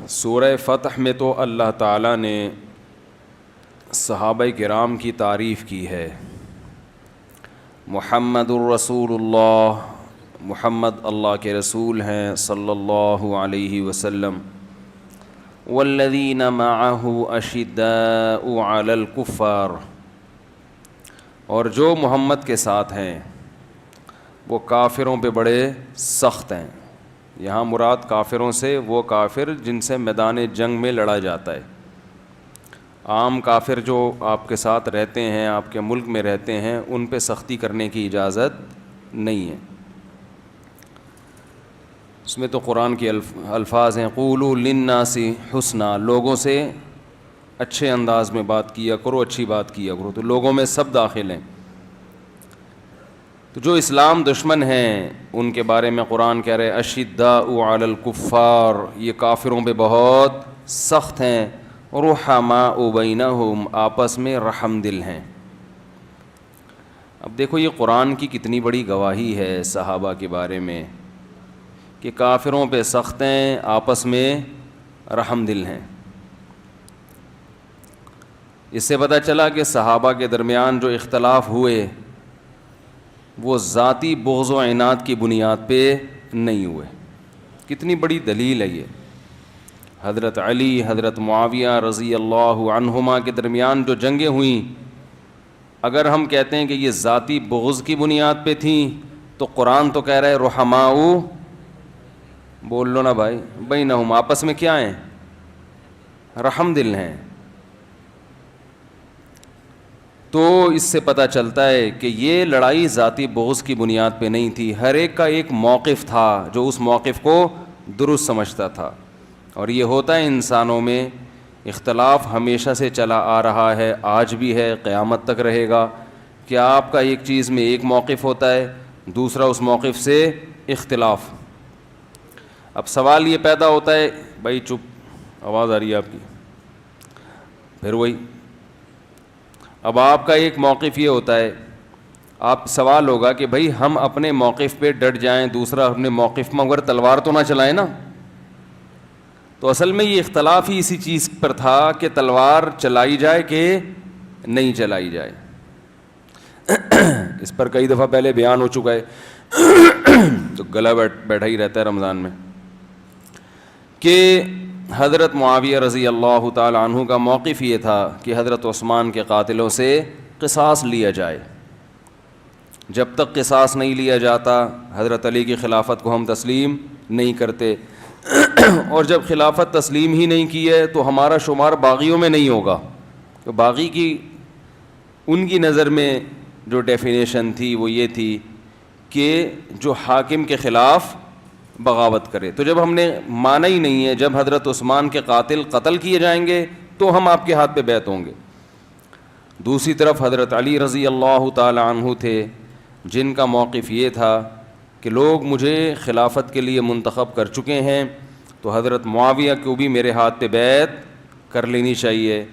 سورہ فتح میں تو اللہ تعالیٰ نے صحابہ کرام کی تعریف کی ہے. محمد الرسول اللہ، محمد اللہ کے رسول ہیں صلی اللہ علیہ وسلم. والذین معہ اشداء علی الکفار، اور جو محمد کے ساتھ ہیں وہ کافروں پہ بڑے سخت ہیں. یہاں مراد کافروں سے وہ کافر جن سے میدان جنگ میں لڑا جاتا ہے. عام کافر جو آپ کے ساتھ رہتے ہیں، آپ کے ملک میں رہتے ہیں، ان پہ سختی کرنے کی اجازت نہیں ہے. اس میں تو قرآن کے الفاظ ہیں قولوا للناس حسنا، لوگوں سے اچھے انداز میں بات کیا کرو، اچھی بات کیا کرو. تو لوگوں میں سب داخل ہیں. تو جو اسلام دشمن ہیں ان کے بارے میں قرآن کہہ رہے اشداء علی الکفار، یہ کافروں پہ بہت سخت ہیں. رحماء بینہم، آپس میں رحم دل ہیں. اب دیکھو یہ قرآن کی کتنی بڑی گواہی ہے صحابہ کے بارے میں کہ کافروں پہ سخت ہیں، آپس میں رحم دل ہیں. اس سے پتہ چلا کہ صحابہ کے درمیان جو اختلاف ہوئے وہ ذاتی بغض و عناد کی بنیاد پہ نہیں ہوئے. کتنی بڑی دلیل ہے یہ. حضرت علی، حضرت معاویہ رضی اللہ عنہما کے درمیان جو جنگیں ہوئیں، اگر ہم کہتے ہیں کہ یہ ذاتی بغض کی بنیاد پہ تھیں تو قرآن تو کہہ رہا ہے رحماء، بول لو نا بھائی، بینہم، آپس میں کیا ہیں؟ رحم دل ہیں. تو اس سے پتہ چلتا ہے کہ یہ لڑائی ذاتی بغض کی بنیاد پہ نہیں تھی. ہر ایک کا ایک موقف تھا جو اس موقف کو درست سمجھتا تھا. اور یہ ہوتا ہے انسانوں میں، اختلاف ہمیشہ سے چلا آ رہا ہے، آج بھی ہے، قیامت تک رہے گا کہ آپ کا ایک چیز میں ایک موقف ہوتا ہے، دوسرا اس موقف سے اختلاف. اب سوال یہ پیدا ہوتا ہے، بھائی چپ، آواز آ رہی ہے آپ کی، پھر وہی. اب آپ کا ایک موقف یہ ہوتا ہے، آپ سوال ہوگا کہ بھائی ہم اپنے موقف پہ ڈٹ جائیں، دوسرا اپنے موقف میں مگر تلوار تو نہ چلائیں نا. تو اصل میں یہ اختلاف ہی اسی چیز پر تھا کہ تلوار چلائی جائے کہ نہیں چلائی جائے. اس پر کئی دفعہ پہلے بیان ہو چکا ہے تو گلا بیٹھا ہی رہتا ہے رمضان میں، کہ حضرت معاویہ رضی اللہ تعالی عنہ کا موقف یہ تھا کہ حضرت عثمان کے قاتلوں سے قصاص لیا جائے. جب تک قصاص نہیں لیا جاتا حضرت علی کی خلافت کو ہم تسلیم نہیں کرتے. اور جب خلافت تسلیم ہی نہیں کی ہے تو ہمارا شمار باغیوں میں نہیں ہوگا. تو باغی کی ان کی نظر میں جو ڈیفینیشن تھی وہ یہ تھی کہ جو حاکم کے خلاف بغاوت کرے. تو جب ہم نے مانا ہی نہیں ہے، جب حضرت عثمان کے قاتل قتل کیے جائیں گے تو ہم آپ کے ہاتھ پہ بیعت ہوں گے. دوسری طرف حضرت علی رضی اللہ تعالی عنہ تھے جن کا موقف یہ تھا کہ لوگ مجھے خلافت کے لیے منتخب کر چکے ہیں تو حضرت معاویہ کو بھی میرے ہاتھ پہ بیعت کر لینی چاہیے.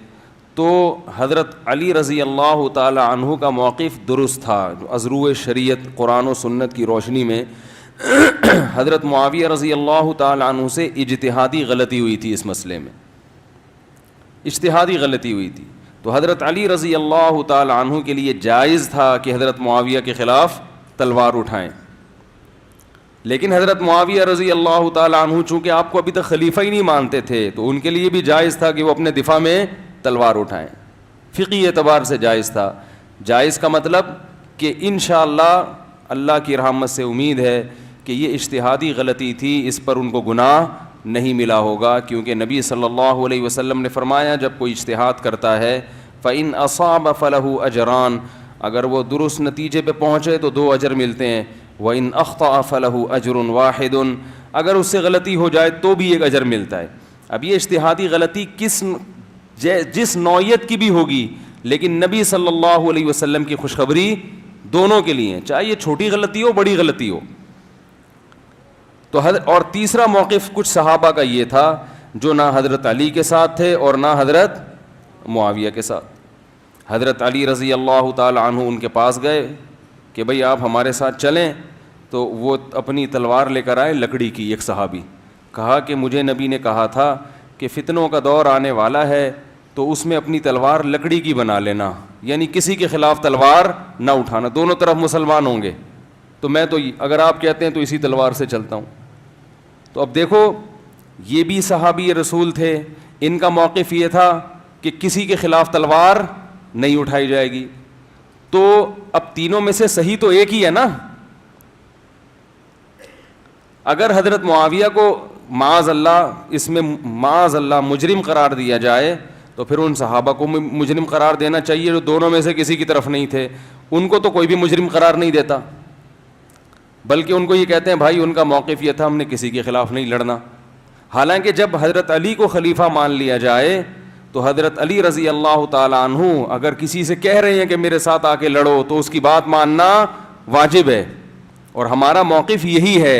تو حضرت علی رضی اللہ تعالی عنہ کا موقف درست تھا. از روئے شریعت قرآن و سنت کی روشنی میں حضرت معاویہ رضی اللہ تعالی عنہ سے اجتہادی غلطی ہوئی تھی، اس مسئلے میں اجتہادی غلطی ہوئی تھی. تو حضرت علی رضی اللہ تعالی عنہ کے لیے جائز تھا کہ حضرت معاویہ کے خلاف تلوار اٹھائیں. لیکن حضرت معاویہ رضی اللہ تعالی عنہ چونکہ آپ کو ابھی تک خلیفہ ہی نہیں مانتے تھے تو ان کے لیے بھی جائز تھا کہ وہ اپنے دفاع میں تلوار اٹھائیں. فقہی اعتبار سے جائز تھا. جائز کا مطلب کہ انشاءاللہ اللہ کی رحمت سے امید ہے کہ یہ اجتہادی غلطی تھی، اس پر ان کو گناہ نہیں ملا ہوگا، کیونکہ نبی صلی اللہ علیہ وسلم نے فرمایا جب کوئی اجتہاد کرتا ہے فَإِنْ أَصَابَ فَلَهُ أَجْرَانِ، اگر وہ درست نتیجے پہ پہنچے تو 2 اجر ملتے ہیں. وَإِنْ أَخْطَأَ فَلَهُ أَجْرٌ وَاحِدٌ، اگر اس سے غلطی ہو جائے تو بھی 1 اجر ملتا ہے. اب یہ اجتہادی غلطی جس نوعیت کی بھی ہوگی، لیکن نبی صلی اللہ علیہ وسلم کی خوشخبری دونوں کے لیے، چاہے یہ چھوٹی غلطی ہو بڑی غلطی ہو. تو اور تیسرا موقف کچھ صحابہ کا یہ تھا جو نہ حضرت علی کے ساتھ تھے اور نہ حضرت معاویہ کے ساتھ. حضرت علی رضی اللہ تعالی عنہ ان کے پاس گئے کہ بھئی آپ ہمارے ساتھ چلیں، تو وہ اپنی تلوار لے کر آئے لکڑی کی. ایک صحابی کہا کہ مجھے نبی نے کہا تھا کہ فتنوں کا دور آنے والا ہے تو اس میں اپنی تلوار لکڑی کی بنا لینا, یعنی کسی کے خلاف تلوار نہ اٹھانا. دونوں طرف مسلمان ہوں گے تو میں تو اگر آپ کہتے ہیں تو اسی تلوار سے چلتا ہوں. تو اب دیکھو یہ بھی صحابی رسول تھے, ان کا موقف یہ تھا کہ کسی کے خلاف تلوار نہیں اٹھائی جائے گی. تو اب تینوں میں سے صحیح تو ایک ہی ہے نا. اگر حضرت معاویہ کو معاذ اللہ اس میں معاذ اللہ مجرم قرار دیا جائے تو پھر ان صحابہ کو مجرم قرار دینا چاہیے جو دونوں میں سے کسی کی طرف نہیں تھے. ان کو تو کوئی بھی مجرم قرار نہیں دیتا, بلکہ ان کو یہ کہتے ہیں بھائی ان کا موقف یہ تھا ہم نے کسی کے خلاف نہیں لڑنا. حالانکہ جب حضرت علی کو خلیفہ مان لیا جائے تو حضرت علی رضی اللہ تعالیٰ عنہ اگر کسی سے کہہ رہے ہیں کہ میرے ساتھ آ کے لڑو تو اس کی بات ماننا واجب ہے. اور ہمارا موقف یہی ہے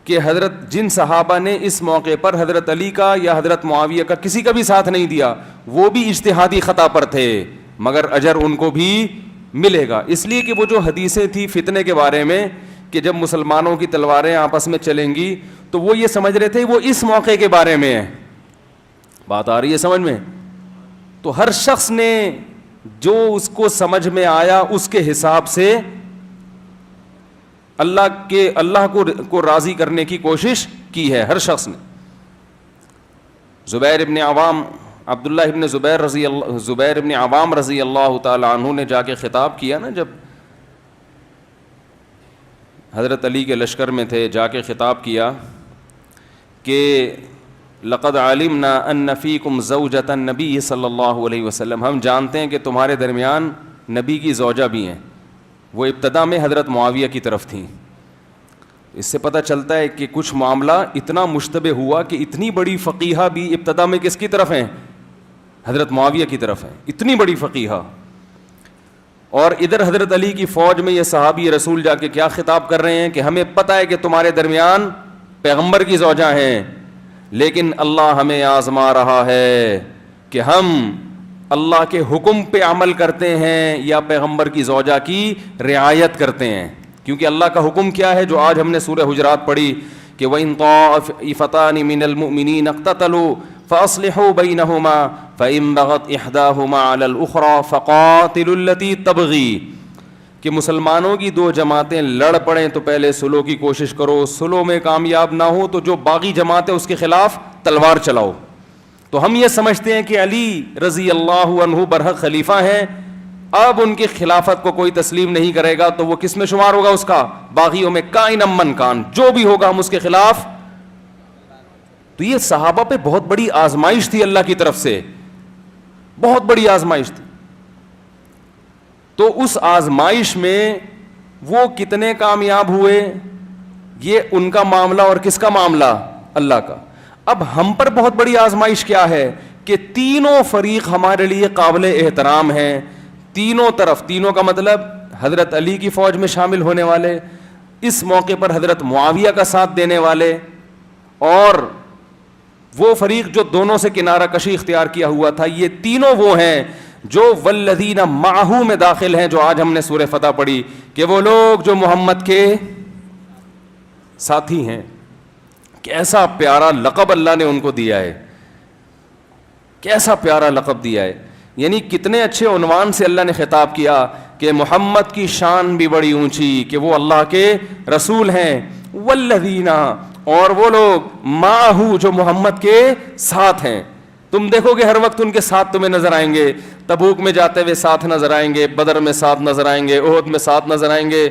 کہ حضرت جن صحابہ نے اس موقع پر حضرت علی کا یا حضرت معاویہ کا کسی کا بھی ساتھ نہیں دیا وہ بھی اجتہادی خطا پر تھے, مگر اجر ان کو بھی ملے گا. اس لیے کہ وہ جو حدیثیں تھیں فتنے کے بارے میں کہ جب مسلمانوں کی تلواریں آپس میں چلیں گی تو وہ یہ سمجھ رہے تھے وہ اس موقع کے بارے میں ہے. بات آ رہی ہے سمجھ میں؟ تو ہر شخص نے جو اس کو سمجھ میں آیا اس کے حساب سے اللہ کو راضی کرنے کی کوشش کی ہے ہر شخص نے. زبیر ابن عوام عبداللہ ابن زبیر ابن عوام رضی اللہ تعالی عنہ نے جا کے خطاب کیا نا, جب حضرت علی کے لشکر میں تھے, جا کے خطاب کیا کہ لقد علمنا ان فیکم زوجۃ النبی صلی اللہ علیہ وسلم, ہم جانتے ہیں کہ تمہارے درمیان نبی کی زوجہ بھی ہیں. وہ ابتدا میں حضرت معاویہ کی طرف تھیں. اس سے پتہ چلتا ہے کہ کچھ معاملہ اتنا مشتبہ ہوا کہ اتنی بڑی فقیہہ بھی ابتدا میں کس کی طرف ہیں؟ حضرت معاویہ کی طرف ہیں, اتنی بڑی فقیہہ. اور ادھر حضرت علی کی فوج میں یہ صحابی رسول جا کے کیا خطاب کر رہے ہیں کہ ہمیں پتہ ہے کہ تمہارے درمیان پیغمبر کی زوجہ ہیں, لیکن اللہ ہمیں آزما رہا ہے کہ ہم اللہ کے حکم پہ عمل کرتے ہیں یا پیغمبر کی زوجہ کی رعایت کرتے ہیں. کیونکہ اللہ کا حکم کیا ہے جو آج ہم نے سورہ حجرات پڑھی کہ وَإِن طَائِفَتَانِ مِنَ الْمُؤْمِنِينَ اقْتَتَلُوا فَأَصْلِحُوا بَيْنَهُمَا فَإِن بَغَتْ إِحْدَاهُمَا عَلَى الْأُخْرَى فَقَاتِلُوا الَّتِي تَبْغِي, کہ مسلمانوں کی دو جماعتیں لڑ پڑیں تو پہلے صلح کی کوشش کرو, صلح میں کامیاب نہ ہو تو جو باغی جماعت ہے اس کے خلاف تلوار چلاؤ. تو ہم یہ سمجھتے ہیں کہ علی رضی اللہ عنہ برحق خلیفہ ہیں, اب ان کی خلافت کو کوئی تسلیم نہیں کرے گا تو وہ کس میں شمار ہوگا؟ اس کا باغیوں میں. کائن من کان, جو بھی ہوگا ہم اس کے خلاف. تو یہ صحابہ پہ بہت بڑی آزمائش تھی اللہ کی طرف سے, بہت بڑی آزمائش تھی. تو اس آزمائش میں وہ کتنے کامیاب ہوئے یہ ان کا معاملہ, اور کس کا معاملہ؟ اللہ کا. اب ہم پر بہت بڑی آزمائش کیا ہے کہ تینوں فریق ہمارے لیے قابل احترام ہیں, تینوں طرف. تینوں کا مطلب حضرت علی کی فوج میں شامل ہونے والے, اس موقع پر حضرت معاویہ کا ساتھ دینے والے, اور وہ فریق جو دونوں سے کنارہ کشی اختیار کیا ہوا تھا. یہ تینوں وہ ہیں جو والذین معہ میں داخل ہیں, جو آج ہم نے سورہ فتح پڑھی کہ وہ لوگ جو محمد کے ساتھی ہیں. کیسا پیارا لقب اللہ نے ان کو دیا ہے, کیسا پیارا لقب دیا ہے. یعنی کتنے اچھے عنوان سے اللہ نے خطاب کیا کہ محمد کی شان بھی بڑی اونچی کہ وہ اللہ کے رسول ہیں. والذین, اور وہ لوگ معہ جو محمد کے ساتھ ہیں. تم دیکھو گے ہر وقت ان کے ساتھ تمہیں نظر آئیں گے, تبوک میں جاتے ہوئے ساتھ نظر آئیں گے, بدر میں ساتھ نظر آئیں گے, احد میں ساتھ نظر آئیں گے,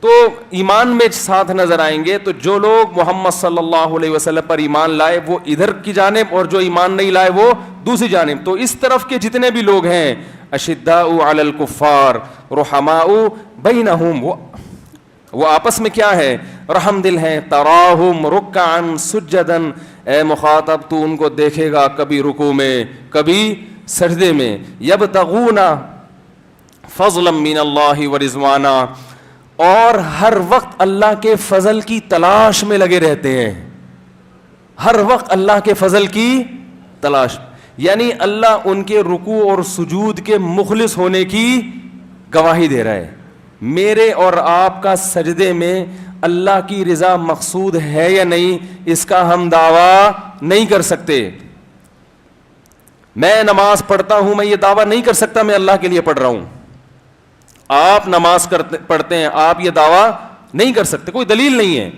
تو ایمان میں ساتھ نظر آئیں گے. تو جو لوگ محمد صلی اللہ علیہ وسلم پر ایمان لائے وہ ادھر کی جانب, اور جو ایمان نہیں لائے وہ دوسری جانب. تو اس طرف کے جتنے بھی لوگ ہیں اشداء علی الکفار رحماء بینہم, وہ آپس میں کیا ہے؟ رحم دل ہیں. تراہم رکعا سجدا, اے مخاطب تو ان کو دیکھے گا کبھی رکوع میں کبھی سجدے میں. یبتغون فضلا من اللہ ورضوانا, اور ہر وقت اللہ کے فضل کی تلاش میں لگے رہتے ہیں, ہر وقت اللہ کے فضل کی تلاش. یعنی اللہ ان کے رکوع اور سجود کے مخلص ہونے کی گواہی دے رہا ہے. میرے اور آپ کا سجدے میں اللہ کی رضا مقصود ہے یا نہیں اس کا ہم دعویٰ نہیں کر سکتے. میں نماز پڑھتا ہوں, میں یہ دعویٰ نہیں کر سکتا میں اللہ کے لیے پڑھ رہا ہوں. آپ نماز پڑھتے ہیں, آپ یہ دعویٰ نہیں کر سکتے, کوئی دلیل نہیں ہے.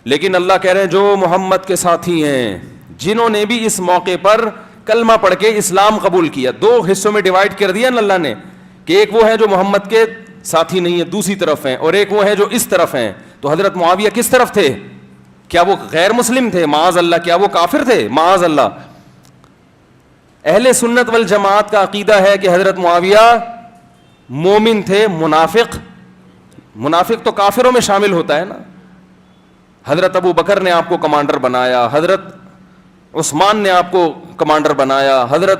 لیکن اللہ کہہ رہے ہیں جو محمد کے ساتھی ہیں, جنہوں نے بھی اس موقع پر کلمہ پڑھ کے اسلام قبول کیا. دو حصوں میں ڈیوائڈ کر دیا نا اللہ نے, کہ ایک وہ ہیں جو محمد کے ساتھی نہیں ہیں دوسری طرف ہیں, اور ایک وہ ہیں جو اس طرف ہیں. تو حضرت معاویہ کس طرف تھے؟ کیا وہ غیر مسلم تھے؟ معاذ اللہ. کیا وہ کافر تھے؟ معاذ اللہ. اہل سنت والجماعت کا عقیدہ ہے کہ حضرت معاویہ مومن تھے. منافق تو کافروں میں شامل ہوتا ہے نا. حضرت ابو بکر نے آپ کو کمانڈر بنایا, حضرت عثمان نے آپ کو کمانڈر بنایا, حضرت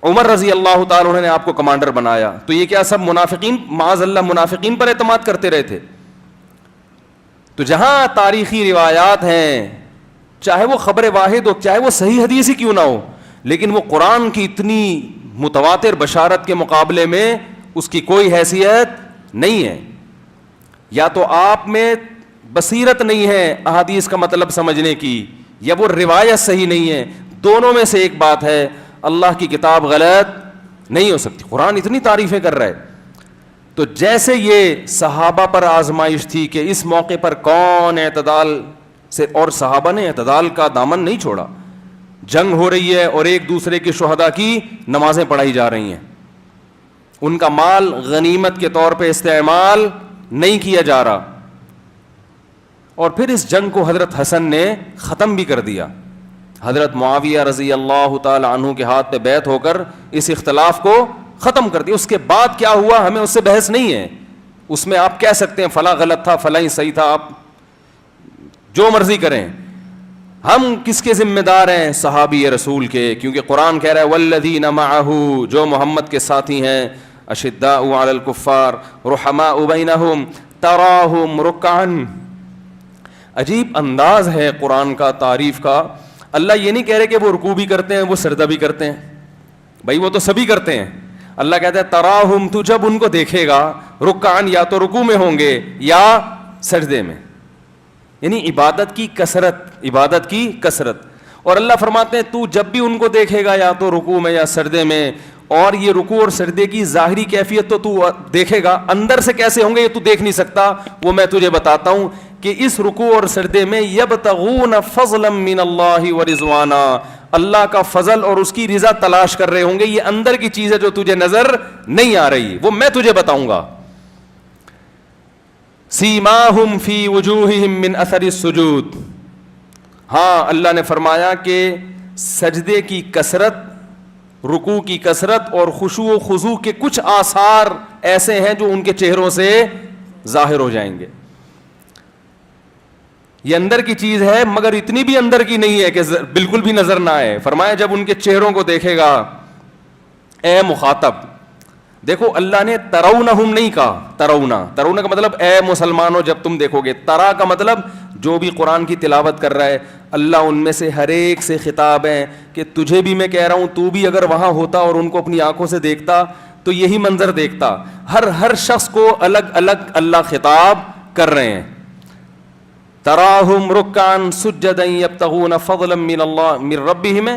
عمر رضی اللہ تعالیٰ عنہ نے آپ کو کمانڈر بنایا. تو یہ کیا سب منافقین, معاذ اللہ, منافقین پر اعتماد کرتے رہے تھے؟ تو جہاں تاریخی روایات ہیں, چاہے وہ خبر واحد ہو, چاہے وہ صحیح حدیث ہی کیوں نہ ہو, لیکن وہ قرآن کی اتنی متواتر بشارت کے مقابلے میں اس کی کوئی حیثیت نہیں ہے. یا تو آپ میں بصیرت نہیں ہے احادیث کا مطلب سمجھنے کی, یا وہ روایت صحیح نہیں ہے. دونوں میں سے ایک بات ہے, اللہ کی کتاب غلط نہیں ہو سکتی. قرآن اتنی تعریفیں کر رہا ہے. تو جیسے یہ صحابہ پر آزمائش تھی کہ اس موقع پر کون اعتدال سے, اور صحابہ نے اعتدال کا دامن نہیں چھوڑا. جنگ ہو رہی ہے اور ایک دوسرے کے شہداء کی نمازیں پڑھائی جا رہی ہیں, ان کا مال غنیمت کے طور پہ استعمال نہیں کیا جا رہا. اور پھر اس جنگ کو حضرت حسن نے ختم بھی کر دیا. حضرت معاویہ رضی اللہ تعالی عنہ کے ہاتھ پہ بیعت ہو کر اس اختلاف کو ختم کر دیا. اس کے بعد کیا ہوا ہمیں اس سے بحث نہیں ہے. اس میں آپ کہہ سکتے ہیں فلاں غلط تھا, فلاں صحیح تھا, آپ جو مرضی کریں. ہم کس کے ذمہ دار ہیں؟ صحابی رسول کے, کیونکہ قرآن کہہ رہا ہے والذین معہ, جو محمد کے ساتھی ہیں, اشداء علی الکفار رحماء بینہم تراہم رکعا. عجیب انداز ہے قرآن کا تعریف کا. اللہ یہ نہیں کہہ رہے کہ وہ رکوع بھی کرتے ہیں, وہ سجدہ بھی کرتے ہیں, بھائی وہ تو سبھی کرتے ہیں. اللہ کہتا ہے تراہم, تو جب ان کو دیکھے گا, رکعن, یا تو رکوع میں ہوں گے یا سجدے میں, یعنی عبادت کی کثرت. اور اللہ فرماتے ہیں تو جب بھی ان کو دیکھے گا یا تو رکوع میں یا سجدے میں, اور یہ رکوع اور سجدے کی ظاہری کیفیت تو دیکھے گا, اندر سے کیسے ہوں گے یہ تو دیکھ نہیں سکتا, وہ میں تجھے بتاتا ہوں کہ اس رکوع اور سجدے میں یبتغون فضلا من اللہ ورضوانا, اللہ کا فضل اور اس کی رضا تلاش کر رہے ہوں گے. یہ اندر کی چیز ہے جو تجھے نظر نہیں آ رہی, وہ میں تجھے بتاؤں گا. سیماہم فی وجوہہم من اثر السجود. ہاں اللہ نے فرمایا کہ سجدے کی کثرت, رکوع کی کثرت اور خشوع و خضوع کے کچھ آثار ایسے ہیں جو ان کے چہروں سے ظاہر ہو جائیں گے. یہ اندر کی چیز ہے مگر اتنی بھی اندر کی نہیں ہے کہ بالکل بھی نظر نہ آئے. فرمایا جب ان کے چہروں کو دیکھے گا, اے مخاطب, دیکھو اللہ نے ترونہم نہیں کہا, ترونا کا مطلب اے مسلمانوں جب تم دیکھو گے. ترا کا مطلب جو بھی قرآن کی تلاوت کر رہا ہے, اللہ ان میں سے ہر ایک سے خطاب ہے کہ تجھے بھی میں کہہ رہا ہوں, تو بھی اگر وہاں ہوتا اور ان کو اپنی آنکھوں سے دیکھتا تو یہی منظر دیکھتا. ہر شخص کو الگ الگ اللہ خطاب کر رہے ہیں. تراہم رکعا سجدا یبتغون فضلا من اللہ من ربہم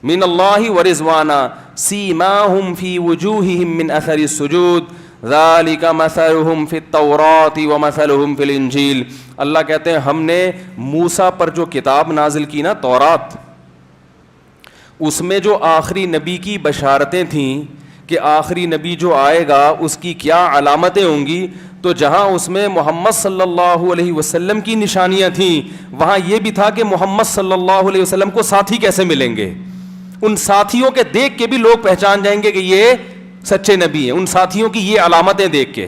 من اللہ ورضوانا سیماہم فی وجوہہم من اثر السجود ذالک مثلہم فی التوراۃ ومثلہم فی الانجیل. اللہ کہتے ہیں ہم نے موسیٰ پر جو کتاب نازل کی نا, تورات, اس میں جو آخری نبی کی بشارتیں تھیں کہ آخری نبی جو آئے گا اس کی کیا علامتیں ہوں گی, تو جہاں اس میں محمد صلی اللہ علیہ وسلم کی نشانیاں تھیں, وہاں یہ بھی تھا کہ محمد صلی اللہ علیہ وسلم کو ساتھی کیسے ملیں گے. ان ساتھیوں کے دیکھ کے بھی لوگ پہچان جائیں گے کہ یہ سچے نبی ہیں, ان ساتھیوں کی یہ علامتیں دیکھ کے.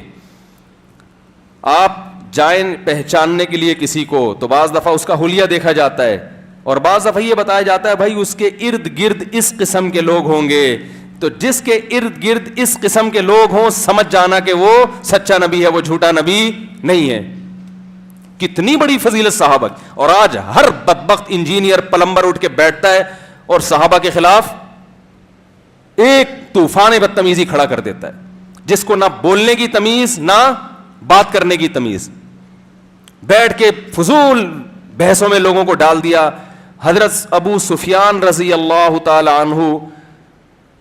آپ جائیں پہچاننے کے لیے کسی کو تو بعض دفعہ اس کا حلیہ دیکھا جاتا ہے, اور بعض دفعہ یہ بتایا جاتا ہے بھائی اس کے ارد گرد اس قسم کے لوگ ہوں گے. تو جس کے ارد گرد اس قسم کے لوگ ہوں, سمجھ جانا کہ وہ سچا نبی ہے, وہ جھوٹا نبی نہیں ہے. کتنی بڑی فضیلت صحابہ. اور آج ہر بدبخت انجینئر پلمبر اٹھ کے بیٹھتا ہے اور صحابہ کے خلاف ایک طوفان بدتمیزی کھڑا کر دیتا ہے. جس کو نہ بولنے کی تمیز نہ بات کرنے کی تمیز, بیٹھ کے فضول بحثوں میں لوگوں کو ڈال دیا. حضرت ابو سفیان رضی اللہ تعالی عنہ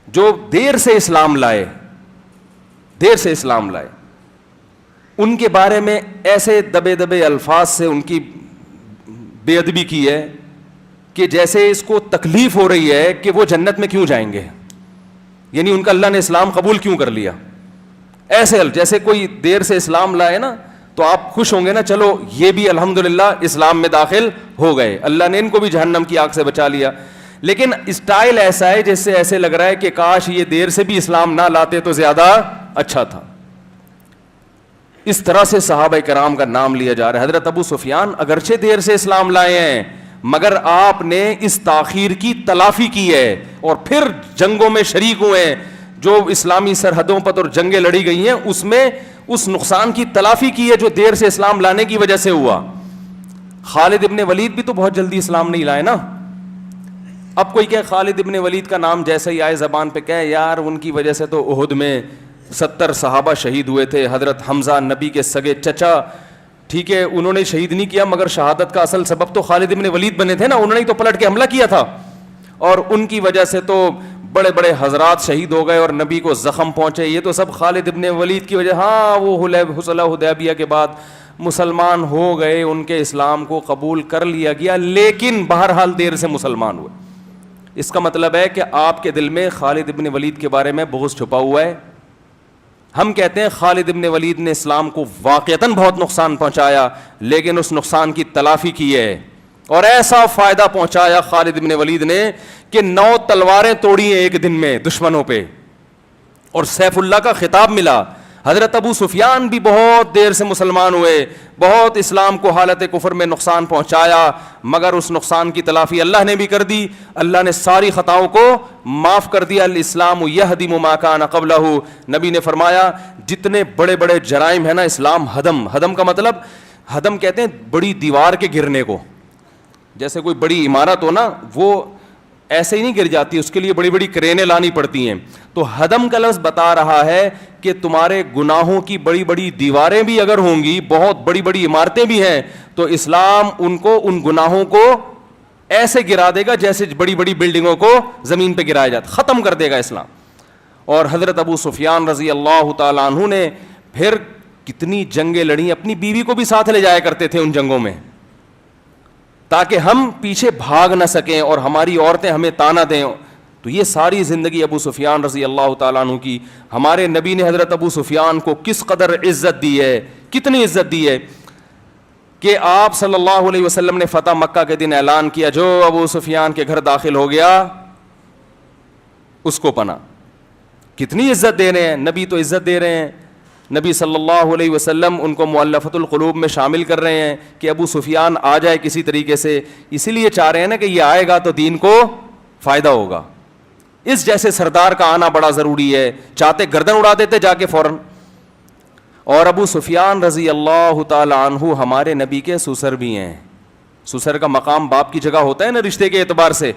جو دیر سے اسلام لائے, ان کے بارے میں ایسے دبے دبے الفاظ سے ان کی بے ادبی کی ہے کہ جیسے اس کو تکلیف ہو رہی ہے کہ وہ جنت میں کیوں جائیں گے, یعنی ان کا اللہ نے اسلام قبول کیوں کر لیا. ایسے جیسے کوئی دیر سے اسلام لائے نا تو آپ خوش ہوں گے نا, چلو یہ بھی الحمدللہ اسلام میں داخل ہو گئے, اللہ نے ان کو بھی جہنم کی آگ سے بچا لیا. لیکن اسٹائل ایسا ہے جس سے ایسے لگ رہا ہے کہ کاش یہ دیر سے بھی اسلام نہ لاتے تو زیادہ اچھا تھا. اس طرح سے صحابہ کرام کا نام لیا جا رہا ہے. حضرت ابو سفیان اگرچہ دیر سے اسلام لائے ہیں مگر آپ نے اس تاخیر کی تلافی کی ہے اور پھر جنگوں میں شریک ہوئے ہیں. جو اسلامی سرحدوں پر اور جنگیں لڑی گئی ہیں اس میں اس نقصان کی تلافی کی ہے جو دیر سے اسلام لانے کی وجہ سے ہوا. خالد ابن ولید بھی تو بہت جلدی اسلام نہیں لائے نا. اب کوئی کہ خالد ابن ولید کا نام جیسے ہی آئے زبان پہ کہے یار ان کی وجہ سے تو احد میں 70 صحابہ شہید ہوئے تھے. حضرت حمزہ نبی کے سگے چچا, ٹھیک ہے انہوں نے شہید نہیں کیا مگر شہادت کا اصل سبب تو خالد ابن ولید بنے تھے نا, انہوں نے تو پلٹ کے حملہ کیا تھا اور ان کی وجہ سے تو بڑے بڑے حضرات شہید ہو گئے اور نبی کو زخم پہنچے. یہ تو سب خالد ابن ولید کی وجہ. ہاں وہ صلح حدیبیہ کے بعد مسلمان ہو گئے, ان کے اسلام کو قبول کر لیا گیا لیکن بہرحال دیر سے مسلمان ہوئے. اس کا مطلب ہے کہ آپ کے دل میں خالد ابن ولید کے بارے میں بغض چھپا ہوا ہے. ہم کہتے ہیں خالد ابن ولید نے اسلام کو واقعتاً بہت نقصان پہنچایا لیکن اس نقصان کی تلافی کی ہے اور ایسا فائدہ پہنچایا خالد ابن ولید نے کہ 9 تلواریں توڑی ہیں ایک دن میں دشمنوں پہ اور سیف اللہ کا خطاب ملا. حضرت ابو سفیان بھی بہت دیر سے مسلمان ہوئے, بہت اسلام کو حالت کفر میں نقصان پہنچایا مگر اس نقصان کی تلافی اللہ نے بھی کر دی. اللہ نے ساری خطاؤں کو معاف کر دیا. الاسلام یہدم ما کان قبلہ, نبی نے فرمایا جتنے بڑے بڑے جرائم ہیں نا اسلام ہدم کا مطلب ہدم کہتے ہیں بڑی دیوار کے گرنے کو. جیسے کوئی بڑی عمارت ہو نا وہ ایسے ہی نہیں گر جاتی, اس کے لیے بڑی بڑی کرینیں لانی پڑتی ہیں. تو ہدم کا لفظ بتا رہا ہے کہ تمہارے گناہوں کی بڑی بڑی دیواریں بھی اگر ہوں گی, بہت بڑی بڑی عمارتیں بھی ہیں, تو اسلام ان گناہوں کو ایسے گرا دے گا جیسے بڑی بڑی بلڈنگوں کو زمین پہ گرایا جاتا, ختم کر دے گا اسلام. اور حضرت ابو سفیان رضی اللہ تعالیٰ عنہ نے پھر کتنی جنگیں لڑیں, اپنی بیوی کو بھی ساتھ لے جایا کرتے تھے ان جنگوں میں تاکہ ہم پیچھے بھاگ نہ سکیں اور ہماری عورتیں ہمیں تانا دیں. تو یہ ساری زندگی ابو سفیان رضی اللہ تعالیٰ عنہ کی. ہمارے نبی نے حضرت ابو سفیان کو کس قدر عزت دی ہے, کتنی عزت دی ہے کہ آپ صلی اللہ علیہ وسلم نے فتح مکہ کے دن اعلان کیا جو ابو سفیان کے گھر داخل ہو گیا اس کو پناہ. کتنی عزت دے رہے ہیں نبی, تو عزت دے رہے ہیں. نبی صلی اللہ علیہ وسلم ان کو مؤلفۃ القلوب میں شامل کر رہے ہیں کہ ابو سفیان آ جائے کسی طریقے سے, اسی لیے چاہ رہے ہیں نا کہ یہ آئے گا تو دین کو فائدہ ہوگا. اس جیسے سردار کا آنا بڑا ضروری ہے, چاہتے گردن اڑا دیتے جا کے فوراً. اور ابو سفیان رضی اللہ تعالی عنہ ہمارے نبی کے سسر بھی ہیں. سسر کا مقام باپ کی جگہ ہوتا ہے نا رشتے کے اعتبار سے.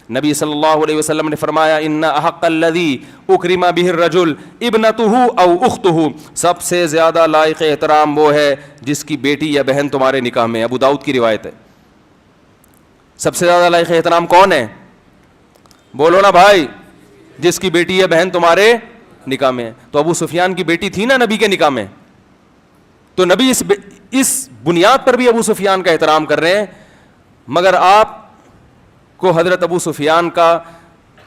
نبی صلی اللہ علیہ وسلم نے فرمایا ان احق الذی اکرم بہ الرجل ابنتہ او اختہ, سب سے زیادہ لائق احترام وہ ہے جس کی بیٹی یا بہن تمہارے نکاح میں. ابو داؤد کی روایت ہے. سب سے زیادہ لائق احترام کون ہے؟ بولو نا بھائی, جس کی بیٹی یا بہن تمہارے نکاح میں ہے. تو ابو سفیان کی بیٹی تھی نا نبی کے نکاح میں, تو نبی اس بنیاد پر بھی ابو سفیان کا احترام کر رہے ہیں. مگر آپ کو حضرت ابو سفیان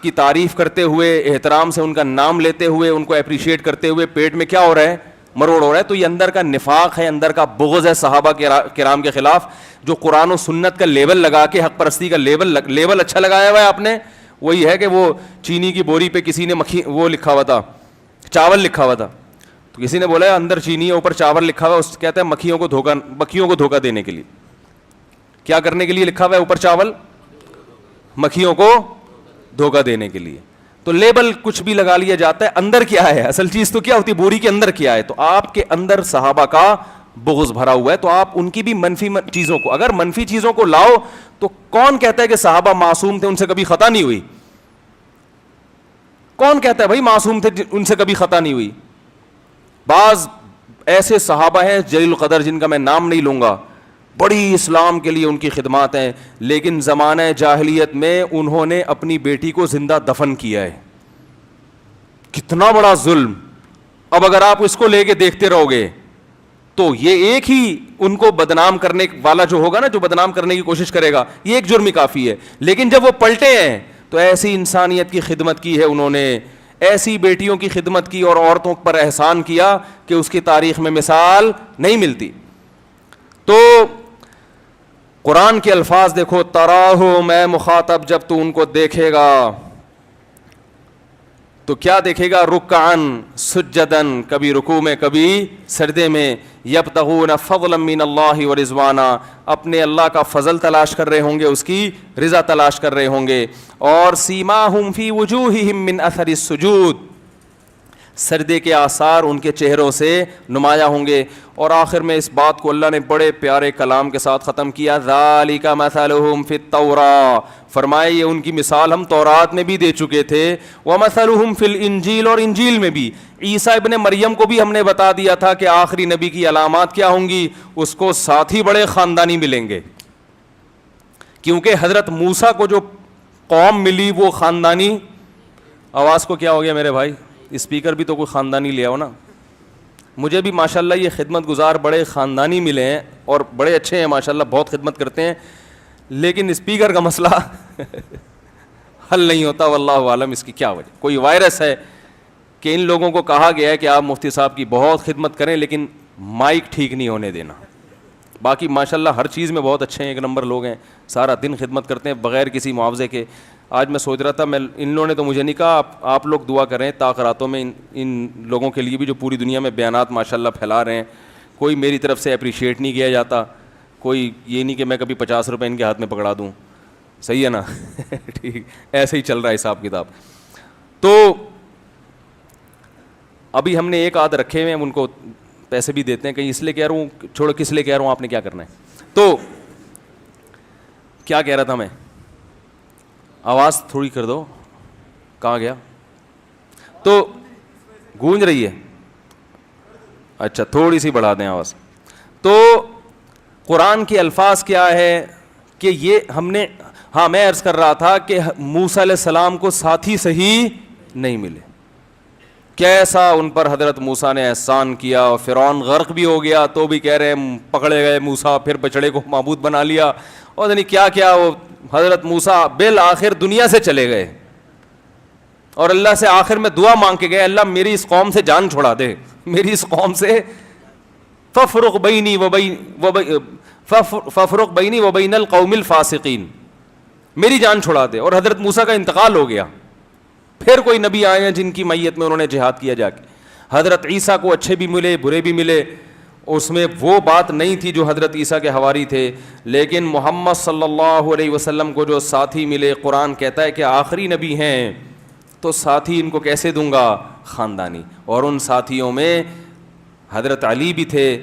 کی تعریف کرتے ہوئے, احترام سے ان کا نام لیتے ہوئے, ان کو اپریشیٹ کرتے ہوئے پیٹ میں کیا ہو رہا ہے؟ مروڑ ہو رہا ہے. تو یہ اندر کا نفاق ہے, اندر کا بغض ہے صحابہ کرام کے خلاف, جو قرآن و سنت کا لیبل لگا کے حق پرستی کا لیبل اچھا لگایا ہوا ہے آپ نے. وہی ہے کہ وہ چینی کی بوری پہ کسی نے وہ لکھا ہوا تھا, چاول لکھا ہوا تھا, تو کسی نے بولا اندر چینی ہے اوپر چاول لکھا ہوا ہے. اس کہتا ہے مکھیوں کو دھوکہ دینے کے لیے. کیا کرنے کے لیے لکھا ہوا ہے اوپر چاول؟ مکھیوں کو دھوکہ دینے کے لیے. تو لیبل کچھ بھی لگا لیا جاتا ہے, اندر کیا ہے اصل چیز تو کیا ہوتی ہے, بوری کے اندر کیا ہے. تو آپ کے اندر صحابہ کا بغض بھرا ہوا ہے, تو آپ ان کی بھی منفی چیزوں کو, اگر منفی چیزوں کو لاؤ تو کون کہتا ہے کہ صحابہ معصوم تھے, ان سے کبھی خطا نہیں ہوئی؟ کون کہتا ہے بھائی معصوم تھے ان سے کبھی خطا نہیں ہوئی؟ بعض ایسے صحابہ ہیں جلیل القدر جن کا میں نام نہیں لوں گا, بڑی اسلام کے لیے ان کی خدمات ہیں, لیکن زمانہ جاہلیت میں انہوں نے اپنی بیٹی کو زندہ دفن کیا ہے. کتنا بڑا ظلم. اب اگر آپ اس کو لے کے دیکھتے رہو گے تو یہ ایک ہی ان کو بدنام کرنے والا جو ہوگا نا, جو بدنام کرنے کی کوشش کرے گا, یہ ایک جرم ہی کافی ہے. لیکن جب وہ پلٹے ہیں تو ایسی انسانیت کی خدمت کی ہے انہوں نے, ایسی بیٹیوں کی خدمت کی اور عورتوں پر احسان کیا کہ اس کی تاریخ میں مثال نہیں ملتی. تو قرآن کے الفاظ دیکھو, تراہو میں مخاطب, جب تو ان کو دیکھے گا تو کیا دیکھے گا؟ رکعن سجدن, کبھی رکوع میں کبھی سجدے میں, یبتغون فضلا من اللہ ورضوانا, اپنے اللہ کا فضل تلاش کر رہے ہوں گے, اس کی رضا تلاش کر رہے ہوں گے. اور سیماہم فی وجوہہم من اثر السجود, سجدے کے آثار ان کے چہروں سے نمایاں ہوں گے. اور آخر میں اس بات کو اللہ نے بڑے پیارے کلام کے ساتھ ختم کیا, ذالک مثلہم فی التوراۃ, فرمائے یہ ان کی مثال ہم تورات میں بھی دے چکے تھے, ومثلہم فی الانجیل, اور انجیل میں بھی. عیسیٰ ابن مریم کو بھی ہم نے بتا دیا تھا کہ آخری نبی کی علامات کیا ہوں گی, اس کو ساتھی بڑے خاندانی ملیں گے, کیونکہ حضرت موسیٰ کو جو قوم ملی وہ خاندانی. آواز کو کیا ہو گیا میرے بھائی؟ اسپیکر بھی تو کوئی خاندانی لے آؤ نا. مجھے بھی ماشاءاللہ یہ خدمت گزار بڑے خاندانی ملے ہیں اور بڑے اچھے ہیں ماشاءاللہ, بہت خدمت کرتے ہیں, لیکن اسپیکر کا مسئلہ حل نہیں ہوتا. واللہ عالم اس کی کیا وجہ, کوئی وائرس ہے کہ ان لوگوں کو کہا گیا ہے کہ آپ مفتی صاحب کی بہت خدمت کریں لیکن مائک ٹھیک نہیں ہونے دینا. باقی ماشاءاللہ ہر چیز میں بہت اچھے ہیں, ایک نمبر لوگ ہیں, سارا دن خدمت کرتے ہیں بغیر کسی معاوضے کے. آج میں سوچ رہا تھا, ان لوگوں نے تو مجھے نہیں کہا, آپ لوگ دعا کریں تاخراتوں میں ان لوگوں کے لیے بھی جو پوری دنیا میں بیانات ماشاءاللہ پھیلا رہے ہیں. کوئی میری طرف سے اپریشیٹ نہیں کیا جاتا, کوئی یہ نہیں کہ میں کبھی 50 روپے ان کے ہاتھ میں پکڑا دوں, صحیح ہے نا. ٹھیک, ایسے ہی چل رہا ہے حساب کتاب. تو ابھی ہم نے ایک آدھ رکھے ہوئے ہیں, ان کو پیسے بھی دیتے ہیں, کہیں اس لیے کہہ رہا ہوں, چھوڑو کس لیے کہہ رہا ہوں, آپ نے کیا کرنا ہے. تو کیا کہہ رہا تھا میں, آواز تھوڑی کر دو, کہاں گیا؟ تو گونج رہی ہے, اچھا تھوڑی سی بڑھا دیں آواز. تو قرآن کے الفاظ کیا ہے کہ یہ ہم نے, ہاں میں عرض کر رہا تھا کہ موسیٰ علیہ السلام کو ساتھی صحیح نہیں ملے, کیسا ان پر حضرت موسیٰ نے احسان کیا. اور فرعون غرق بھی ہو گیا تو بھی کہہ رہے ہیں پکڑے گئے موسیٰ, پھر بچڑے کو معبود بنا لیا, اور نہیں کیا کیا. وہ حضرت موسیٰ بالآخر دنیا سے چلے گئے اور اللہ سے آخر میں دعا مانگ کے گئے, اللہ میری اس قوم سے جان چھڑا دے, میری اس قوم سے ففرق بینی و بین القوم الفاسقین, میری جان چھڑا دے. اور حضرت موسیٰ کا انتقال ہو گیا. پھر کوئی نبی آئے ہیں جن کی میت میں انہوں نے جہاد کیا جا کے. حضرت عیسیٰ کو اچھے بھی ملے برے بھی ملے, اس میں وہ بات نہیں تھی جو حضرت عیسیٰ کے حواری تھے, لیکن محمد صلی اللہ علیہ وسلم کو جو ساتھی ملے, قرآن کہتا ہے کہ آخری نبی ہیں تو ساتھی ان کو کیسے دوں گا؟ خاندانی. اور ان ساتھیوں میں حضرت علی بھی تھے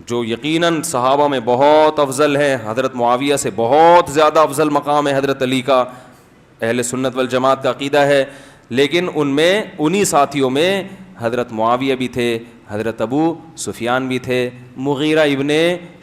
جو یقیناً صحابہ میں بہت افضل ہیں, حضرت معاویہ سے بہت زیادہ افضل مقام ہے حضرت علی کا, اہل سنت والجماعت کا عقیدہ ہے. لیکن ان میں انہی ساتھیوں میں حضرت معاویہ بھی تھے, حضرت ابو سفیان بھی تھے, مغیرہ ابن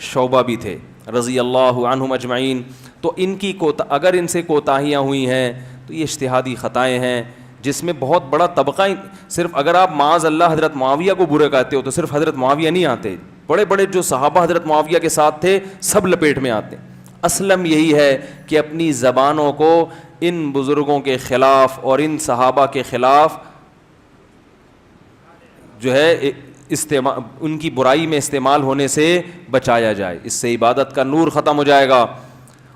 شعبہ بھی تھے رضی اللہ عنہم اجمعین. تو ان کی اگر ان سے کوتاہیاں ہوئی ہیں تو یہ اجتہادی خطائیں ہیں, جس میں بہت بڑا طبقہ, صرف اگر آپ معاذ اللہ حضرت معاویہ کو برے کہتے ہو تو صرف حضرت معاویہ نہیں آتے, بڑے بڑے جو صحابہ حضرت معاویہ کے ساتھ تھے سب لپیٹ میں آتے. اسلم یہی ہے کہ اپنی زبانوں کو ان بزرگوں کے خلاف اور ان صحابہ کے خلاف جو ہے ان کی برائی میں استعمال ہونے سے بچایا جائے, اس سے عبادت کا نور ختم ہو جائے گا.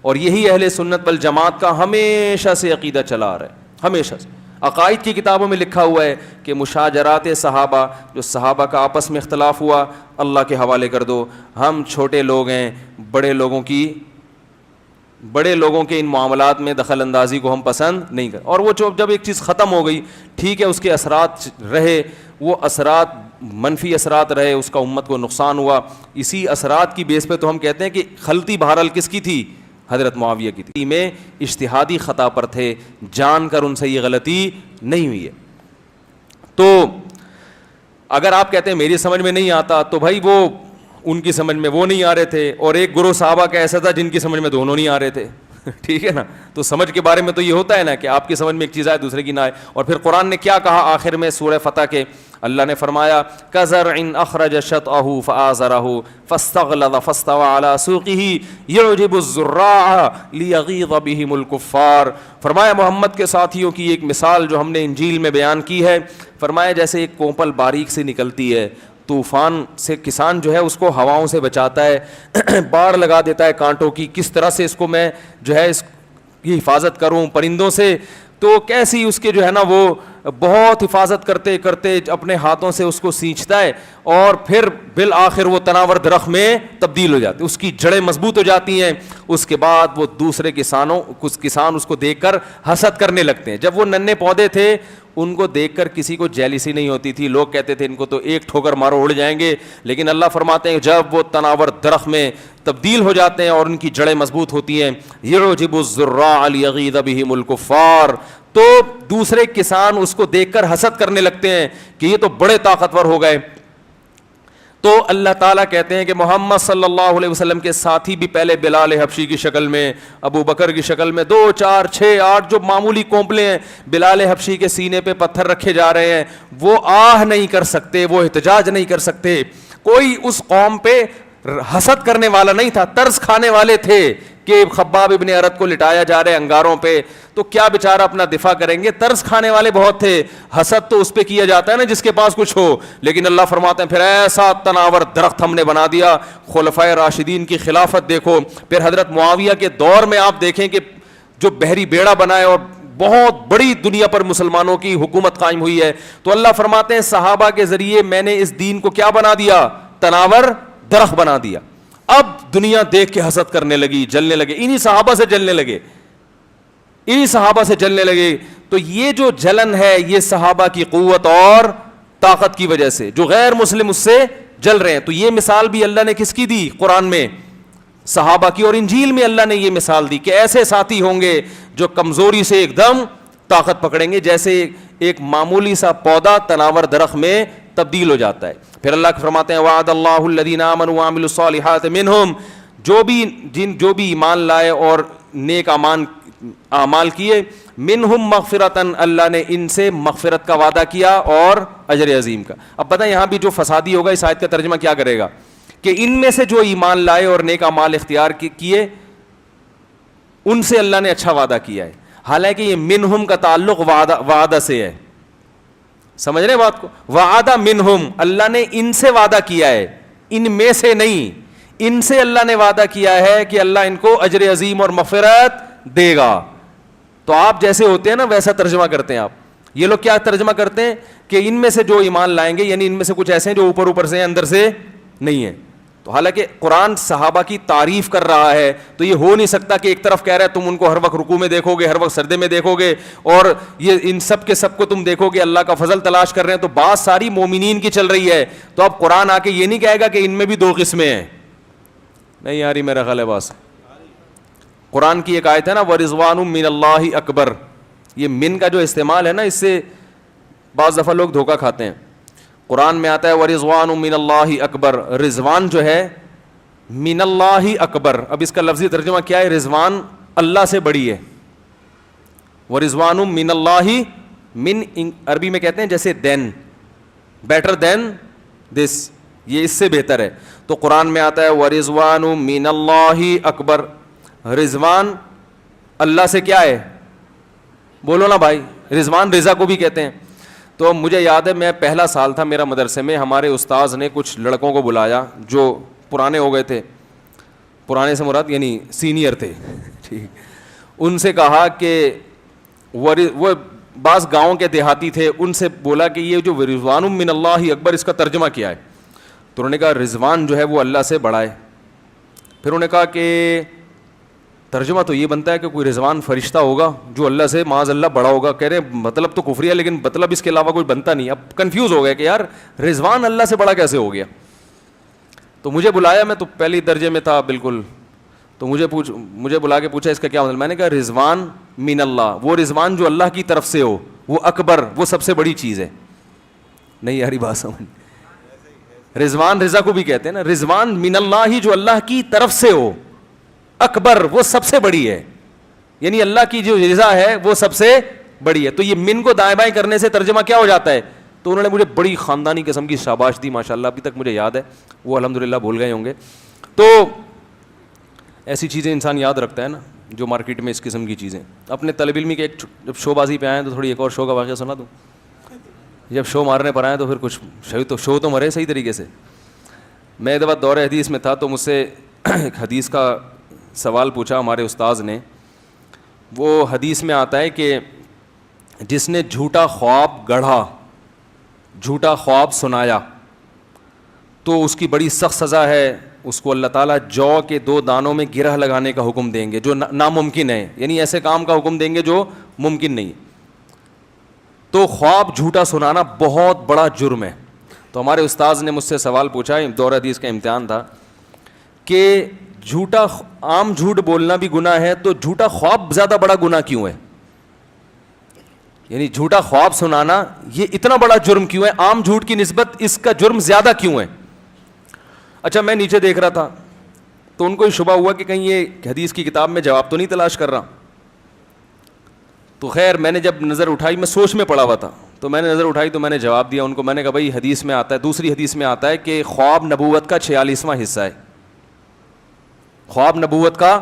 اور یہی اہل سنت والجماعت کا ہمیشہ سے عقیدہ چلا آ رہا ہے, ہمیشہ سے. عقائد کی کتابوں میں لکھا ہوا ہے کہ مشاجرات صحابہ, جو صحابہ کا آپس میں اختلاف ہوا, اللہ کے حوالے کر دو. ہم چھوٹے لوگ ہیں, بڑے لوگوں کے ان معاملات میں دخل اندازی کو ہم پسند نہیں کرتے. اور وہ جب ایک چیز ختم ہو گئی, ٹھیک ہے اس کے اثرات رہے, وہ اثرات منفی اثرات رہے, اس کا امت کو نقصان ہوا, اسی اثرات کی بیس پہ تو ہم کہتے ہیں کہ غلطی بہرحال کس کی تھی؟ حضرت معاویہ کی تھی. میں اجتہادی خطا پر تھے, جان کر ان سے یہ غلطی نہیں ہوئی ہے. تو اگر آپ کہتے ہیں میری سمجھ میں نہیں آتا تو بھائی وہ ان کی سمجھ میں وہ نہیں آ رہے تھے, اور ایک گروہ صحابہ کا ایسا تھا جن کی سمجھ میں دونوں نہیں آ رہے تھے. ٹھیک ہے نا, تو سمجھ کے بارے میں تو یہ ہوتا ہے نا کہ آپ کی سمجھ میں ایک چیز آئے دوسرے کی نہ آئے. اور پھر قرآن نے کیا کہا آخر میں سورہ فتح کے, اللہ نے فرمایا کزرع اخرج شطأہ فآزرہ فاستغلظ فاستوى على سوقه يعجب الزراع ليغيظ بهم الكفار. فرمایا محمد کے ساتھیوں کی ایک مثال جو ہم نے انجیل میں بیان کی ہے, فرمایا جیسے ایک کونپل باریک سے نکلتی ہے, طوفان سے کسان جو ہے اس کو ہواؤں سے بچاتا ہے, باڑ لگا دیتا ہے کانٹوں کی, کس طرح سے اس کو میں جو ہے اس کی حفاظت کروں پرندوں سے, تو کیسی اس کے جو ہے نا وہ بہت حفاظت کرتے کرتے اپنے ہاتھوں سے اس کو سینچتا ہے, اور پھر بالآخر وہ تناور درخت میں تبدیل ہو جاتی ہے, اس کی جڑیں مضبوط ہو جاتی ہیں. اس کے بعد وہ دوسرے کسان اس کو دیکھ کر حسد کرنے لگتے ہیں. جب وہ ننھے پودے تھے ان کو دیکھ کر کسی کو جیلسی نہیں ہوتی تھی, لوگ کہتے تھے ان کو تو ایک ٹھوکر مارو اڑ جائیں گے, لیکن اللہ فرماتے ہیں جب وہ تناور درخت میں تبدیل ہو جاتے ہیں اور ان کی جڑیں مضبوط ہوتی ہیں, یعجب الزراع لیغیظ بہم الکفار, تو دوسرے کسان اس کو دیکھ کر حسد کرنے لگتے ہیں کہ یہ تو بڑے طاقتور ہو گئے. تو اللہ تعالیٰ کہتے ہیں کہ محمد صلی اللہ علیہ وسلم کے ساتھی بھی پہلے بلال حبشی کی شکل میں, ابو بکر کی شکل میں, 2 4 6 8 جو معمولی کونپلے ہیں, بلال حبشی کے سینے پہ پتھر رکھے جا رہے ہیں, وہ آہ نہیں کر سکتے, وہ احتجاج نہیں کر سکتے. کوئی اس قوم پہ حسد کرنے والا نہیں تھا, ترس کھانے والے تھے کہ خباب ابن ارت کو لٹایا جا رہا ہے انگاروں پہ, تو کیا بیچارہ اپنا دفاع کریں گے. ترس کھانے والے بہت تھے, حسد تو اس پہ کیا جاتا ہے نا جس کے پاس کچھ ہو, لیکن اللہ فرماتے ہیں پھر ایسا تناور درخت ہم نے بنا دیا. خلفائے راشدین کی خلافت دیکھو, پھر حضرت معاویہ کے دور میں آپ دیکھیں کہ جو بحری بیڑا بنائے اور بہت بڑی دنیا پر مسلمانوں کی حکومت قائم ہوئی ہے. تو اللہ فرماتے ہیں صحابہ کے ذریعے میں نے اس دین کو کیا بنا دیا, تناور درخت بنا دیا. اب دنیا دیکھ کے حسد کرنے لگی, جلنے لگے, انہی صحابہ سے جلنے لگے, انہی صحابہ سے جلنے لگے. تو یہ جو جلن ہے یہ صحابہ کی قوت اور طاقت کی وجہ سے, جو غیر مسلم اس سے جل رہے ہیں. تو یہ مثال بھی اللہ نے کس کی دی قرآن میں, صحابہ کی, اور انجیل میں اللہ نے یہ مثال دی کہ ایسے ساتھی ہوں گے جو کمزوری سے ایک دم طاقت پکڑیں گے, جیسے ایک معمولی سا پودا تناور درخت میں تبدیل ہو جاتا ہے. پھر اللہ فرماتے ہیں وعد اللہ الذین آمنوا وعملوا الصالحات منہم, جو بھی ایمان لائے اور نیک اعمال کیے, منہم مغفرتاً, اللہ نے ان سے مغفرت کا وعدہ کیا اور اجر عظیم کا. اب پتہ یہاں بھی جو فسادی ہوگا اس آیت کا ترجمہ کیا کرے گا کہ ان میں سے جو ایمان لائے اور نیک اعمال اختیار کیے ان سے اللہ نے اچھا وعدہ کیا ہے. حالانکہ یہ منہم کا تعلق وعدہ سے ہے, سمجھ رہے بات کو, وعدہ منہم, اللہ نے ان سے وعدہ کیا ہے, ان میں سے نہیں, ان سے اللہ نے وعدہ کیا ہے کہ اللہ ان کو اجر عظیم اور مغفرت دے گا. تو آپ جیسے ہوتے ہیں نا ویسا ترجمہ کرتے ہیں آپ. یہ لوگ کیا ترجمہ کرتے ہیں کہ ان میں سے جو ایمان لائیں گے, یعنی ان میں سے کچھ ایسے ہیں جو اوپر سے ہیں اندر سے نہیں ہیں. تو حالانکہ قرآن صحابہ کی تعریف کر رہا ہے, تو یہ ہو نہیں سکتا کہ ایک طرف کہہ رہا ہے تم ان کو ہر وقت رکوع میں دیکھو گے, ہر وقت سجدے میں دیکھو گے, اور یہ ان سب کے سب کو تم دیکھو گے اللہ کا فضل تلاش کر رہے ہیں. تو بات ساری مومنین کی چل رہی ہے. تو اب قرآن آ کے یہ نہیں کہے گا کہ ان میں بھی 2 قسمیں ہیں. نہیں یاری میرا خیال ہے بس. قرآن کی ایک آیت ہے نا ورضوان من اللہ اکبر, یہ من کا جو استعمال ہے نا اس سے بعض دفعہ لوگ دھوکہ کھاتے ہیں. قرآن میں آتا ہے ورضوان من اللہ اکبر, رضوان جو ہے من اللہ اکبر. اب اس کا لفظی ترجمہ کیا ہے, رضوان اللہ سے بڑی ہے. ورضوان من اللہ, من عربی میں کہتے ہیں جیسے دین, بیٹر دین دس, یہ اس سے بہتر ہے. تو قرآن میں آتا ہے ورضوان من اللہ اکبر, رضوان اللہ سے کیا ہے, بولو نا بھائی, رضوان رضا کو بھی کہتے ہیں. تو مجھے یاد ہے میں پہلا سال تھا میرا مدرسے میں, ہمارے استاذ نے کچھ لڑکوں کو بلایا جو پرانے ہو گئے تھے, پرانے سے مراد یعنی سینئر تھے, ٹھیک. ان سے کہا کہ وہ بعض گاؤں کے دیہاتی تھے, ان سے بولا کہ یہ جو رضوان من اللہ اکبر اس کا ترجمہ کیا ہے. تو انہوں نے کہا رضوان جو ہے وہ اللہ سے بڑا ہے. پھر انہوں نے کہا کہ ترجمہ تو یہ بنتا ہے کہ کوئی رضوان فرشتہ ہوگا جو اللہ سے معاذ اللہ بڑا ہوگا. کہہ رہے مطلب تو کفری ہے لیکن مطلب اس کے علاوہ کوئی بنتا نہیں. اب کنفیوز ہو گیا کہ یار رضوان اللہ سے بڑا کیسے ہو گیا. تو مجھے بلایا, میں تو پہلی درجے میں تھا بالکل, تو مجھے بلا کے پوچھا اس کا کیا مطلب. میں نے کہا رضوان من اللہ, وہ رضوان جو اللہ کی طرف سے ہو, وہ اکبر, وہ سب سے بڑی چیز ہے. نہیں یاری بات سمجھ, رضوان رضا کو بھی کہتے ہیں نا, رضوان من اللہ ہی, جو اللہ کی طرف سے ہو, اکبر وہ سب سے بڑی ہے, یعنی اللہ کی جو رضا ہے وہ سب سے بڑی ہے. تو یہ من کو دائیں بائیں کرنے سے ترجمہ کیا ہو جاتا ہے؟ تو انہوں نے مجھے بڑی خاندانی قسم کی شاباش دی ماشاءاللہ, ابھی تک مجھے یاد ہے, وہ الحمدللہ بھول گئے ہوں گے. تو ایسی چیزیں انسان یاد رکھتا ہے نا, جو مارکیٹ میں اس قسم کی چیزیں. اپنے طالب علمی کے ایک جب شو بازی پہ آئے تو تھوڑی ایک اور شو کا واقعہ سنا دوں. جب شو مارنے پر آئے تو پھر کچھ شو تو مرے صحیح طریقے سے. میں ایک دفعہ دور حدیث میں تھا تو مجھ سے ایک حدیث کا سوال پوچھا ہمارے استاذ نے. وہ حدیث میں آتا ہے کہ جس نے جھوٹا خواب گڑھا, جھوٹا خواب سنایا, تو اس کی بڑی سخت سزا ہے. اس کو اللہ تعالیٰ جو کے 2 دانوں میں گرہ لگانے کا حکم دیں گے, جو ناممکن ہے, یعنی ایسے کام کا حکم دیں گے جو ممکن نہیں. تو خواب جھوٹا سنانا بہت بڑا جرم ہے. تو ہمارے استاذ نے مجھ سے سوال پوچھا, دور حدیث کا امتحان تھا, کہ جھوٹا عام جھوٹ بولنا بھی گناہ ہے, تو جھوٹا خواب زیادہ بڑا گناہ کیوں ہے؟ یعنی جھوٹا خواب سنانا یہ اتنا بڑا جرم کیوں ہے؟ عام جھوٹ کی نسبت اس کا جرم زیادہ کیوں ہے؟ اچھا, میں نیچے دیکھ رہا تھا تو ان کو شبہ ہوا کہ کہیں یہ حدیث کی کتاب میں جواب تو نہیں تلاش کر رہا. تو خیر میں نے جب نظر اٹھائی, میں سوچ میں پڑا ہوا تھا, تو میں نے نظر اٹھائی تو میں نے جواب دیا ان کو. میں نے کہا بھائی حدیث میں آتا ہے, دوسری حدیث میں آتا ہے کہ خواب نبوت کا 46واں حصہ ہے. خواب نبوت کا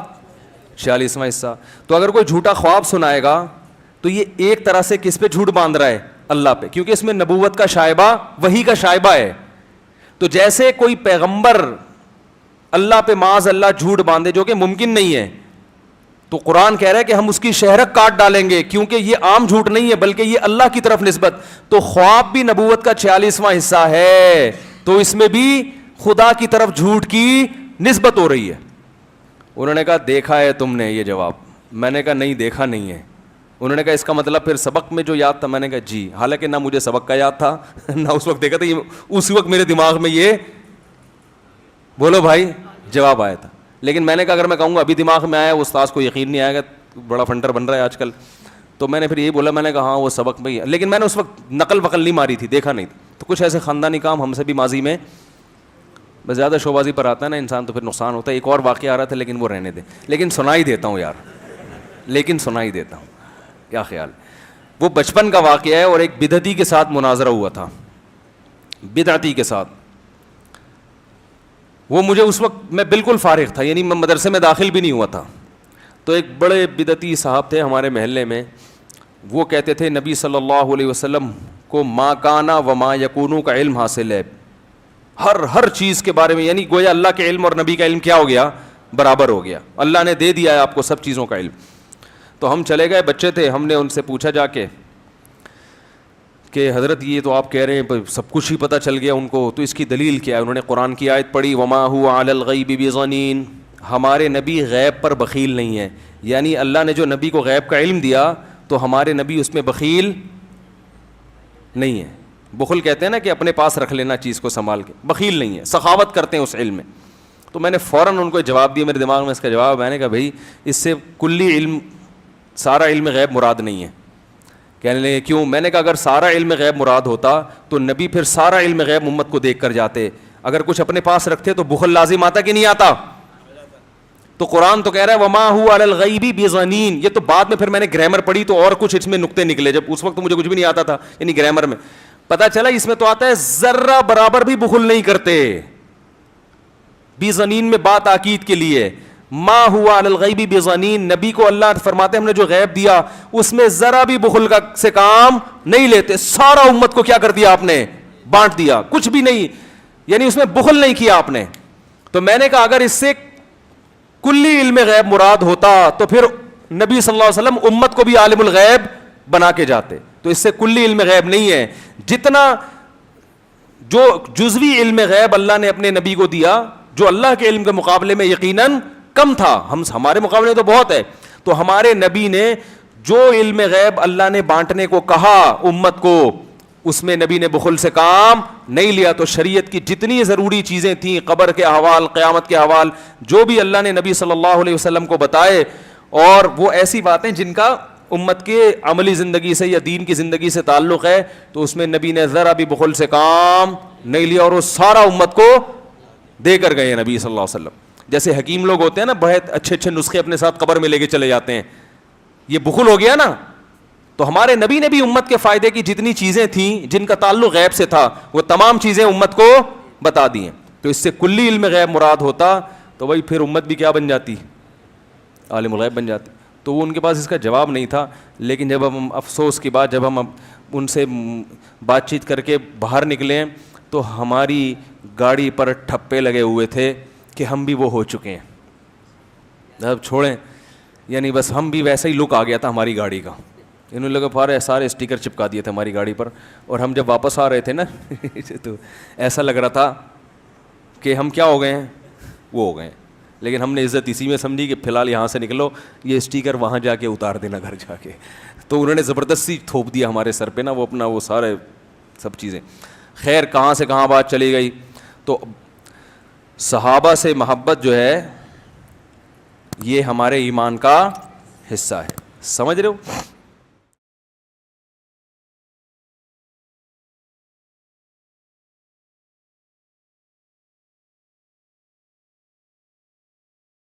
46واں حصہ. تو اگر کوئی جھوٹا خواب سنائے گا تو یہ ایک طرح سے کس پہ جھوٹ باندھ رہا ہے؟ اللہ پہ, کیونکہ اس میں نبوت کا شائبہ, وحی کا شائبہ ہے. تو جیسے کوئی پیغمبر اللہ پہ معاذ اللہ جھوٹ باندھے جو کہ ممکن نہیں ہے, تو قرآن کہہ رہا ہے کہ ہم اس کی شہرک کاٹ ڈالیں گے, کیونکہ یہ عام جھوٹ نہیں ہے بلکہ یہ اللہ کی طرف نسبت. تو خواب بھی نبوت کا 46واں حصہ ہے, تو اس میں بھی خدا کی طرف جھوٹ کی نسبت ہو رہی ہے. انہوں نے کہا دیکھا ہے تم نے یہ جواب؟ میں نے کہا نہیں دیکھا نہیں ہے. انہوں نے کہا اس کا مطلب پھر سبق میں جو یاد تھا؟ میں نے کہا جی, حالانکہ نہ مجھے سبق کا یاد تھا نہ اس وقت دیکھا تھا, یہ اسی وقت میرے دماغ میں یہ بولو بھائی جواب آیا تھا. لیکن میں نے کہا اگر میں کہوں گا ابھی دماغ میں آیا, وہ استاذ کو یقین نہیں آئے گا, بڑا فنٹر بن رہا ہے آج کل. تو میں نے پھر یہی بولا, میں نے کہا ہاں وہ سبق میں ہی ہے, لیکن میں نے اس وقت نقل وقل نہیں ماری تھی, دیکھا نہیں تھا. تو کچھ ایسے خاندانی کام ہم سے بھی ماضی میں, بس زیادہ شوبازی پر آتا ہے نا انسان تو پھر نقصان ہوتا ہے. ایک اور واقعہ آ رہا تھا لیکن وہ رہنے دیں, لیکن سنا ہی دیتا ہوں یار, لیکن سنا ہی دیتا ہوں. کیا خیال؟ وہ بچپن کا واقعہ ہے, اور ایک بدعتی کے ساتھ مناظرہ ہوا تھا, بدعتی کے ساتھ. وہ مجھے اس وقت میں بالکل فارغ تھا, یعنی میں مدرسے میں داخل بھی نہیں ہوا تھا. تو ایک بڑے بدعتی صاحب تھے ہمارے محلے میں, وہ کہتے تھے نبی صلی اللہ علیہ وسلم کو ما کانا و ما یکونو کا علم حاصل ہے, ہر چیز کے بارے میں, یعنی گویا اللہ کے علم اور نبی کا علم کیا ہو گیا؟ برابر ہو گیا. اللہ نے دے دیا ہے آپ کو سب چیزوں کا علم. تو ہم چلے گئے, بچے تھے, ہم نے ان سے پوچھا جا کے کہ حضرت یہ تو آپ کہہ رہے ہیں سب کچھ ہی پتہ چل گیا ان کو, تو اس کی دلیل کیا ہے؟ انہوں نے قرآن کی آیت پڑھی, وما هو علی الغیب بضنین, ہمارے نبی غیب پر بخیل نہیں ہے. یعنی اللہ نے جو نبی کو غیب کا علم دیا تو ہمارے نبی اس میں بخیل نہیں ہے. بخل کہتے ہیں نا کہ اپنے پاس رکھ لینا چیز کو سنبھال کے, بخیل نہیں ہے, سخاوت کرتے ہیں اس علم میں. تو میں نے فوراً ان کو جواب دیا, میرے دماغ میں اس کا جواب, میں نے کہا بھائی اس سے کلی علم, سارا علم غیب مراد نہیں ہے. کہنے لگے کیوں؟ میں نے کہا اگر سارا علم غیب مراد ہوتا تو نبی پھر سارا علم غیب امت کو دیکھ کر جاتے. اگر کچھ اپنے پاس رکھتے تو بخل لازم آتا کہ نہیں آتا؟ تو قرآن تو کہہ رہا ہے وما هو علی الغیب بضنین. یہ تو بعد میں پھر میں نے گرامر پڑھی تو اور کچھ اس میں نقطے نکلے, جب اس وقت تو مجھے کچھ بھی نہیں آتا تھا, یعنی گرامر میں پتہ چلا اس میں تو آتا ہے ذرہ برابر بھی بخل نہیں کرتے. بضنین میں بات تاکید کے لیے, ما ہوا علی الغیب بضنین, نبی کو اللہ فرماتے ہم نے جو غیب دیا اس میں ذرا بھی بخل کا سے کام نہیں لیتے. سارا امت کو کیا کر دیا آپ نے؟ بانٹ دیا, کچھ بھی نہیں, یعنی اس میں بخل نہیں کیا آپ نے. تو میں نے کہا اگر اس سے کلی علم غیب مراد ہوتا تو پھر نبی صلی اللہ علیہ وسلم امت کو بھی عالم الغیب بنا کے جاتے. تو اس سے کلی علم غیب نہیں ہے, جتنا جو جزوی علم غیب اللہ نے اپنے نبی کو دیا جو اللہ کے علم کے مقابلے میں یقیناً کم تھا, ہمارے مقابلے میں تو بہت ہے. تو ہمارے نبی نے جو علم غیب اللہ نے بانٹنے کو کہا امت کو, اس میں نبی نے بخل سے کام نہیں لیا. تو شریعت کی جتنی ضروری چیزیں تھیں, قبر کے احوال, قیامت کے احوال, جو بھی اللہ نے نبی صلی اللہ علیہ وسلم کو بتائے, اور وہ ایسی باتیں جن کا امت کے عملی زندگی سے یا دین کی زندگی سے تعلق ہے تو اس میں نبی نے ذرا بھی بخل سے کام نہیں لیا, اور وہ سارا امت کو دے کر گئے نبی صلی اللہ علیہ وسلم. جیسے حکیم لوگ ہوتے ہیں نا, بہت اچھے اچھے نسخے اپنے ساتھ قبر میں لے کے چلے جاتے ہیں, یہ بخل ہو گیا نا. تو ہمارے نبی نے بھی امت کے فائدے کی جتنی چیزیں تھیں جن کا تعلق غیب سے تھا وہ تمام چیزیں امت کو بتا دی ہیں. تو اس سے کلی علم غیب مراد ہوتا تو وہی پھر امت بھی کیا بن جاتی, عالم الغیب بن جاتی. تو وہ ان کے پاس اس کا جواب نہیں تھا. لیکن جب ہم افسوس کی بات, جب ہم ان سے بات چیت کر کے باہر نکلے تو ہماری گاڑی پر ٹھپے لگے ہوئے تھے کہ ہم بھی وہ ہو چکے ہیں. اب چھوڑیں, یعنی بس ہم بھی ویسا ہی لک آ گیا تھا ہماری گاڑی کا. انہوں نے لوگ سارے اسٹیکر چپکا دیے تھے ہماری گاڑی پر, اور ہم جب واپس آ رہے تھے نا تو ایسا لگ رہا تھا کہ ہم کیا ہو گئے ہیں, وہ ہو گئے ہیں. لیکن ہم نے عزت اسی میں سمجھی کہ فی الحال یہاں سے نکلو, یہ اسٹیکر وہاں جا کے اتار دینا گھر جا کے. تو انہوں نے زبردستی تھوپ دیا ہمارے سر پہ نا وہ اپنا وہ سارے سب چیزیں. خیر کہاں سے کہاں بات چلی گئی. تو صحابہ سے محبت جو ہے یہ ہمارے ایمان کا حصہ ہے, سمجھ رہے ہو.